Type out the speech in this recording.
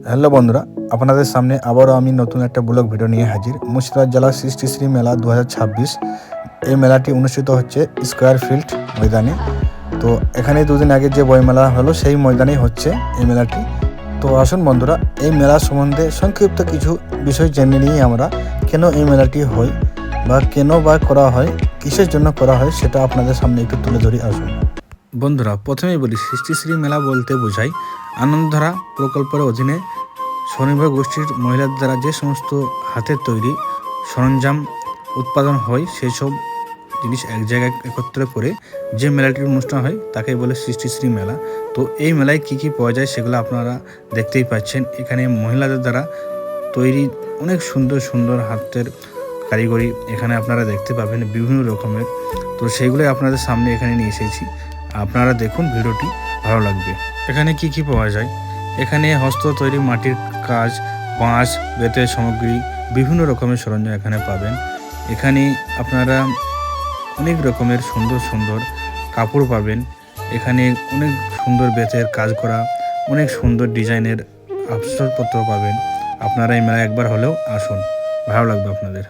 Hello বন্ধুরা, আপনাদের সামনে আবারও আমি নতুন একটা ব্লগ ভিডিও নিয়ে হাজির। মুর্শিদাবাদ জেলা সৃষ্টি শ্রী মেলা 2026। এই মেলাটি অনুষ্ঠিত হচ্ছে স্কোয়ার ফিল্ড ময়দানে। তো এখানে দুদিন আগে যে বইমেলা হলো সেই ময়দানেই হচ্ছে এই মেলাটি। তো আসুন বন্ধুরা, এই মেলা সম্বন্ধে সংক্ষিপ্ত কিছু বিষয় জেনে নিয়ে আমরা কেন এই মেলাটি হয় বা কেন বা করা হয়, কিসের জন্য করা হয় সেটা আপনাদের সামনে একটু তুলে ধরি। আসুন বন্ধুরা, প্রথমেই বলি সৃষ্টিশ্রী মেলা বলতে বোঝায় আনন্দধারা প্রকল্পের অধীনে স্বনির্ভর গোষ্ঠীর মহিলাদের দ্বারা যে সমস্ত হাতের তৈরি সরঞ্জাম উৎপাদন হয় সেই সব জিনিস এক জায়গায় একত্র করে যে মেলাটির অনুষ্ঠান হয় তাকে বলে সৃষ্টিশ্রী মেলা। তো এই মেলায় কি কি পাওয়া যায় সেগুলো আপনারা দেখতেই পাচ্ছেন। এখানে মহিলাদের দ্বারা তৈরি অনেক সুন্দর সুন্দর হাতের কারিগরি এখানে আপনারা দেখতে পাবেন বিভিন্ন রকমের। তো সেইগুলোই আপনাদের সামনে এখানে নিয়ে এসেছি, আপনারা দেখুন, ভিডিওটি ভালো লাগবে। এখানে কি কি পাওয়া যায়? এখানে হস্ত তৈরি মাটির কাজ, বাঁশ, বেতের সামগ্রী, বিভিন্ন রকমের সরঞ্জাম এখানে পাবেন। এখানে আপনারা অনেক রকমের সুন্দর সুন্দর কাপড় পাবেন। এখানে অনেক সুন্দর বেতের কাজ করা, অনেক সুন্দর ডিজাইনের আসবাবপত্র পাবেন। আপনারা এই মেলায় একবার হলেও আসুন, ভালো লাগবে আপনাদের।